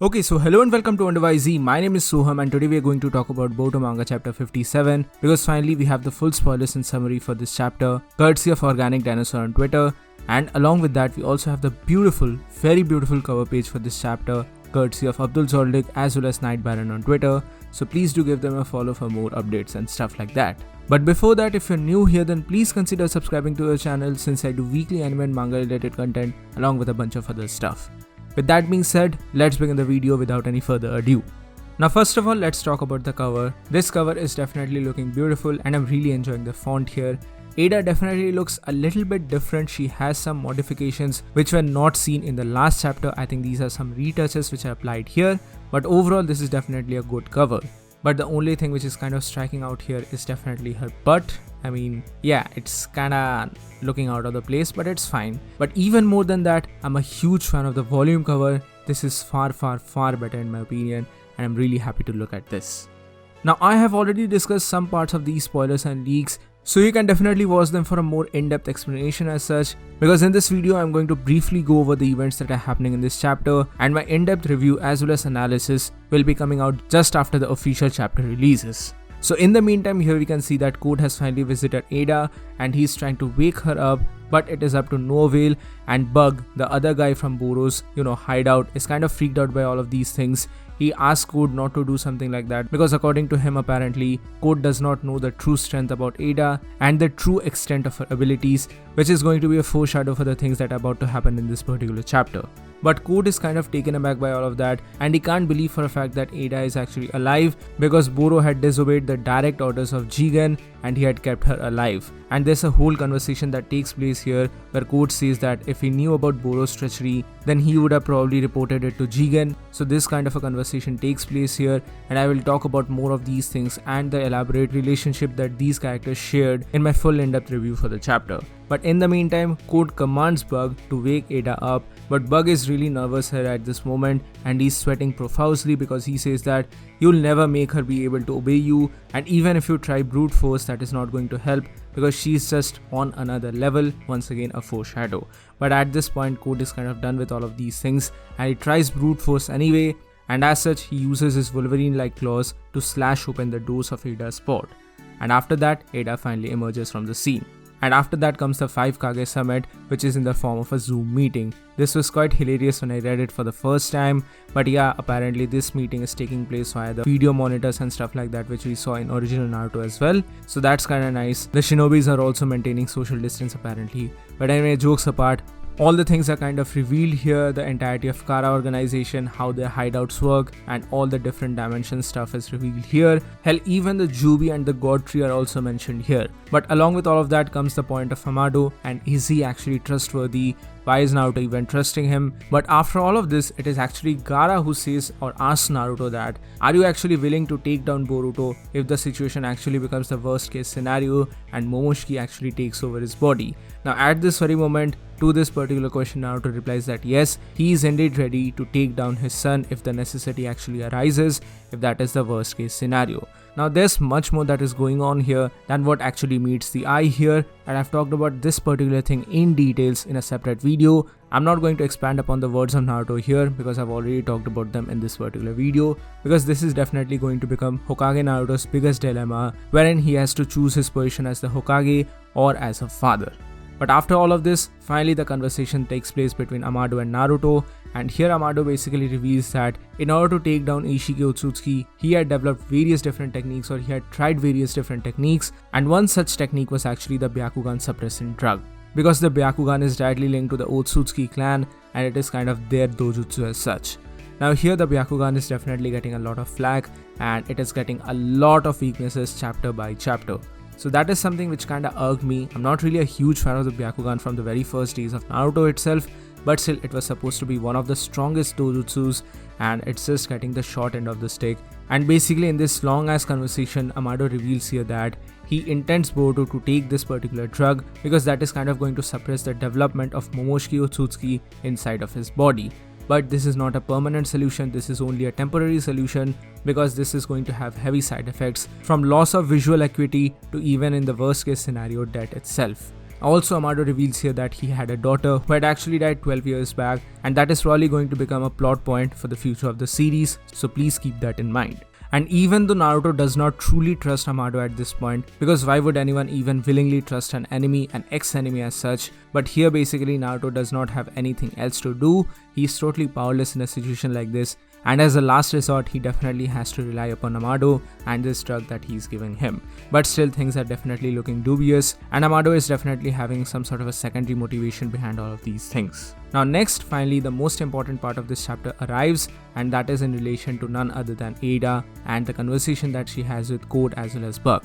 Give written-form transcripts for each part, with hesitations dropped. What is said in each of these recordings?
Okay, so hello and welcome to Under YZ. My name is Soham and today we are going to talk about Boruto Manga chapter 57 because finally we have the full spoilers and summary for this chapter courtesy of Organic Dinosaur on Twitter, and along with that we also have the very beautiful cover page for this chapter courtesy of Abdul Zoldik as well as Night Baron on Twitter, so please do give them a follow for more updates and stuff like that. But before that, if you're new here then please consider subscribing to the channel since I do weekly anime and manga related content along with a bunch of other stuff. With that being said, let's begin the video without any further ado. Now first of all, let's talk about the cover. This cover is definitely looking beautiful and I'm really enjoying the font here. Ada definitely looks a little bit different. She has some modifications which were not seen in the last chapter. I think these are some retouches which are applied here, but overall this is definitely a good cover. But the only thing which is kind of striking out here is definitely her butt. I mean, yeah, it's kinda looking out of the place, but it's fine. But even more than that, I'm a huge fan of the volume cover. This is far better in my opinion, and I'm really happy to look at this. Now, I have already discussed some parts of these spoilers and leaks, so you can definitely watch them for a more in-depth explanation as such, because in this video I'm going to briefly go over the events that are happening in this chapter, and my in-depth review as well as analysis will be coming out just after the official chapter releases. So in the meantime, here we can see that Code has finally visited Ada and he's trying to wake her up, but it is up to no avail, and Bug, the other guy from Boro's, hideout, is kind of freaked out by all of these things. He asks Code not to do something like that because according to him apparently, Code does not know the true strength about Ada and the true extent of her abilities, which is going to be a foreshadow for the things that are about to happen in this particular chapter. But Code is kind of taken aback by all of that and he can't believe for a fact that Ada is actually alive because Boro had disobeyed the direct orders of Jigen and he had kept her alive. And there's a whole conversation that takes place here where Code says that if he knew about Boro's treachery, then he would have probably reported it to Jigen. So this kind of a conversation takes place here, and I will talk about more of these things and the elaborate relationship that these characters shared in my full in-depth review for the chapter. But in the meantime, Code commands Bug to wake Ada up, but Bug is really nervous here at this moment and he's sweating profusely because he says that you'll never make her be able to obey you, and even if you try brute force, that is not going to help because she's just on another level. Once again, a foreshadow. But at this point, Code is kind of done with all of these things and he tries brute force anyway, and as such he uses his Wolverine-like claws to slash open the doors of Ada's spot. And after that, Ada finally emerges from the scene. And after that comes the 5 Kage summit, which is in the form of a Zoom meeting. This was quite hilarious when I read it for the first time, but yeah, apparently this meeting is taking place via the video monitors and stuff like that, which we saw in original Naruto as well. So that's kinda nice. The shinobis are also maintaining social distance apparently. But anyway, jokes apart, all the things are kind of revealed here. The entirety of Kara organization, how their hideouts work, and all the different dimension stuff is revealed here. Hell, even the Jubi and the God Tree are also mentioned here. But along with all of that comes the point of Amado, and is he actually trustworthy? Why is Naruto even trusting him? But after all of this, it is actually Gaara who says or asks Naruto that, are you actually willing to take down Boruto if the situation actually becomes the worst case scenario and Momoshiki actually takes over his body? Now at this very moment, to this particular question, Naruto replies that yes, he is indeed ready to take down his son if the necessity actually arises, if that is the worst case scenario. Now there's much more that is going on here than what actually meets the eye here, and I've talked about this particular thing in details in a separate video. I'm not going to expand upon the words of Naruto here because I've already talked about them in this particular video, because this is definitely going to become Hokage Naruto's biggest dilemma, wherein he has to choose his position as the Hokage or as a father. But after all of this, finally the conversation takes place between Amado and Naruto, and here Amado basically reveals that in order to take down Ishiki Otsutsuki, he had developed various different techniques, or he had tried various different techniques, and one such technique was actually the Byakugan suppressant drug. Because the Byakugan is directly linked to the Otsutsuki clan and it is kind of their dojutsu as such. Now here the Byakugan is definitely getting a lot of flack and it is getting a lot of weaknesses chapter by chapter. So that is something which kinda irked me. I'm not really a huge fan of the Byakugan from the very first days of Naruto itself, but still it was supposed to be one of the strongest dojutsus and it's just getting the short end of the stick. And basically in this long ass conversation, Amado reveals here that he intends Boruto to take this particular drug because that is kind of going to suppress the development of Momoshiki Otsutsuki inside of his body. But this is not a permanent solution, this is only a temporary solution because this is going to have heavy side effects from loss of visual acuity to even in the worst case scenario death itself. Also, Amado reveals here that he had a daughter who had actually died 12 years back, and that is probably going to become a plot point for the future of the series, so please keep that in mind. And even though Naruto does not truly trust Amado at this point, because why would anyone even willingly trust an enemy, an ex-enemy as such, but here basically Naruto does not have anything else to do, he is totally powerless in a situation like this, and as a last resort he definitely has to rely upon Amado and this drug that he is giving him. But still things are definitely looking dubious, and Amado is definitely having some sort of a secondary motivation behind all of these things. Now next, finally, the most important part of this chapter arrives, and that is in relation to none other than Ada and the conversation that she has with Code as well as Buck.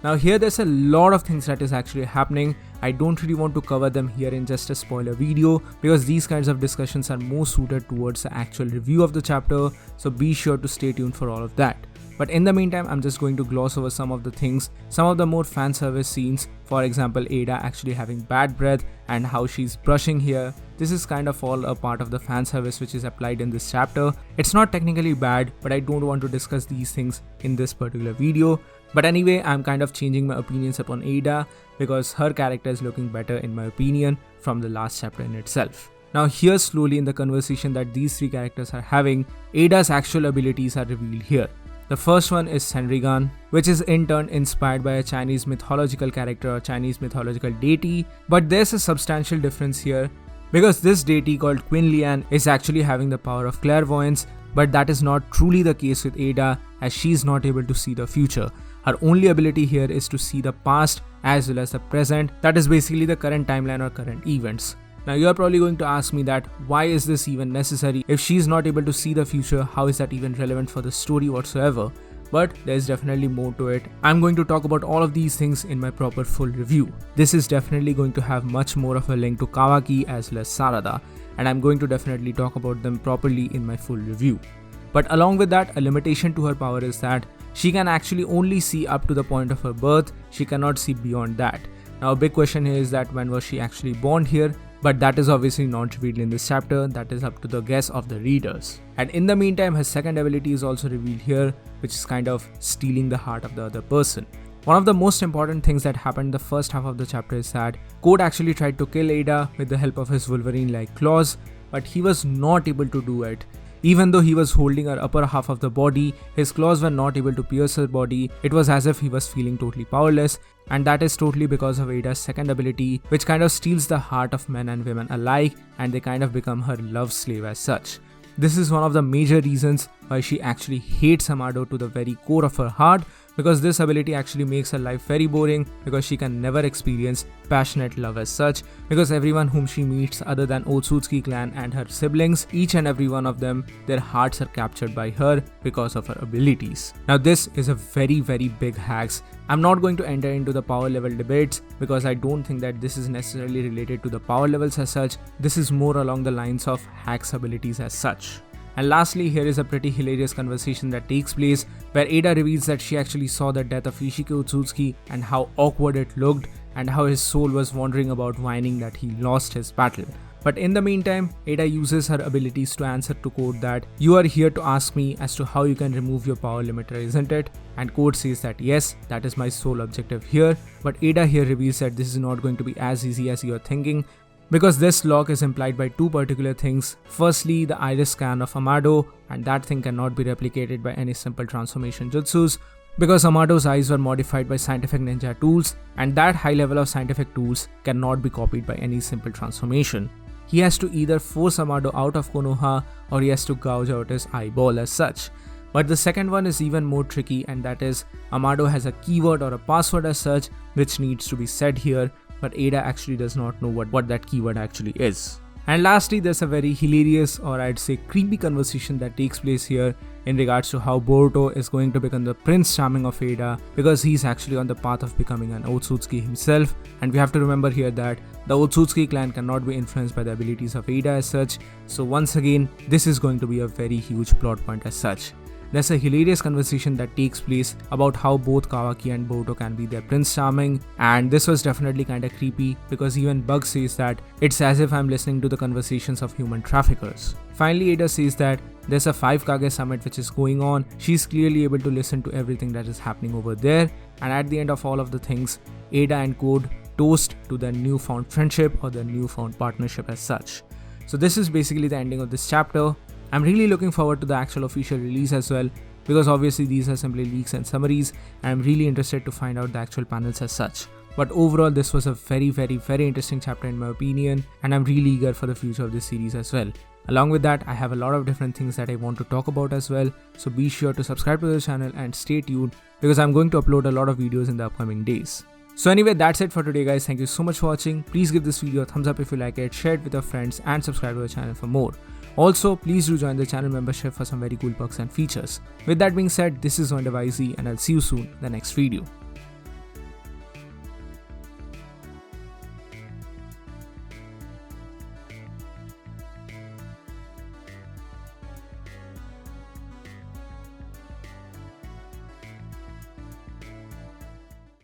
Now here there's a lot of things that is actually happening. I don't really want to cover them here in just a spoiler video because these kinds of discussions are more suited towards the actual review of the chapter, so be sure to stay tuned for all of that. But in the meantime, I'm just going to gloss over some of the things, some of the more fan service scenes, for example Ada actually having bad breath and how she's brushing here. This is kind of all a part of the fan service which is applied in this chapter. It's not technically bad, but I don't want to discuss these things in this particular video. But anyway, I'm kind of changing my opinions upon Ada because her character is looking better in my opinion from the last chapter in itself. Now here slowly in the conversation that these three characters are having, Ada's actual abilities are revealed here. The first one is Senrigan, which is in turn inspired by a Chinese mythological character or Chinese mythological deity, but there's a substantial difference here because this deity called Quinlian is actually having the power of clairvoyance, but that is not truly the case with Ada as she is not able to see the future. Her only ability here is to see the past as well as the present, that is basically the current timeline or current events. Now you are probably going to ask me that why is this even necessary? If she is not able to see the future, how is that even relevant for the story whatsoever? But there is definitely more to it. I'm going to talk about all of these things in my proper full review. This is definitely going to have much more of a link to Kawaki as well as Sarada, and I'm going to definitely talk about them properly in my full review. But along with that, a limitation to her power is that she can actually only see up to the point of her birth, she cannot see beyond that. Now a big question here is that when was she actually born here? But that is obviously not revealed in this chapter, that is up to the guess of the readers. And in the meantime, her second ability is also revealed here, which is kind of stealing the heart of the other person. One of the most important things that happened in the first half of the chapter is that Code actually tried to kill Ada with the help of his Wolverine-like claws, but he was not able to do it. Even though he was holding her upper half of the body, his claws were not able to pierce her body. It was as if he was feeling totally powerless, and that is totally because of Ada's second ability, which kind of steals the heart of men and women alike, and they kind of become her love slave as such. This is one of the major reasons why she actually hates Amado to the very core of her heart, because this ability actually makes her life very boring because she can never experience passionate love as such, because everyone whom she meets other than Otsutsuki clan and her siblings, each and every one of them, their hearts are captured by her because of her abilities. Now this is a very big hacks. I'm not going to enter into the power level debates because I don't think that this is necessarily related to the power levels as such. This is more along the lines of hacks abilities as such. And lastly, here is a pretty hilarious conversation that takes place where Ada reveals that she actually saw the death of Ishiki Otsutsuki and how awkward it looked and how his soul was wandering about whining that he lost his battle. But in the meantime, Ada uses her abilities to answer to Code that you are here to ask me as to how you can remove your power limiter, isn't it? And Code says that yes, that is my sole objective here. But Ada here reveals that this is not going to be as easy as you are thinking, because this lock is implied by two particular things. Firstly, the iris scan of Amado, and that thing cannot be replicated by any simple transformation jutsus, because Amado's eyes were modified by scientific ninja tools, and that high level of scientific tools cannot be copied by any simple transformation. He has to either force Amado out of Konoha or he has to gouge out his eyeball as such. But the second one is even more tricky, and that is Amado has a keyword or a password as such which needs to be said here, but Ada actually does not know what that keyword actually is. And lastly, there's a very hilarious, or I'd say creepy conversation that takes place here in regards to how Boruto is going to become the Prince Charming of Ada, because he's actually on the path of becoming an Otsutsuki himself. And we have to remember here that the Otsutsuki clan cannot be influenced by the abilities of Ada as such. So once again, this is going to be a very huge plot point as such. There's a hilarious conversation that takes place about how both Kawaki and Boruto can be their Prince Charming, and this was definitely kinda creepy because even Bug says that it's as if I'm listening to the conversations of human traffickers. Finally, Ada says that there's a 5 Kage summit which is going on. She's clearly able to listen to everything that is happening over there, and at the end of all of the things, Ada and Code toast to their newfound friendship or their newfound partnership as such. So this is basically the ending of this chapter. I'm really looking forward to the actual official release as well, because obviously these are simply leaks and summaries, and I'm really interested to find out the actual panels as such. But overall, this was a very interesting chapter in my opinion, and I'm really eager for the future of this series as well. Along with that, I have a lot of different things that I want to talk about as well, so be sure to subscribe to the channel and stay tuned, because I'm going to upload a lot of videos in the upcoming days. So anyway, that's it for today guys. Thank you so much for watching. Please give this video a thumbs up if you like it, share it with your friends, and subscribe to the channel for more. Also, please do join the channel membership for some very cool perks and features. With that being said, this is ZoinDevYZ, and I'll see you soon in the next video.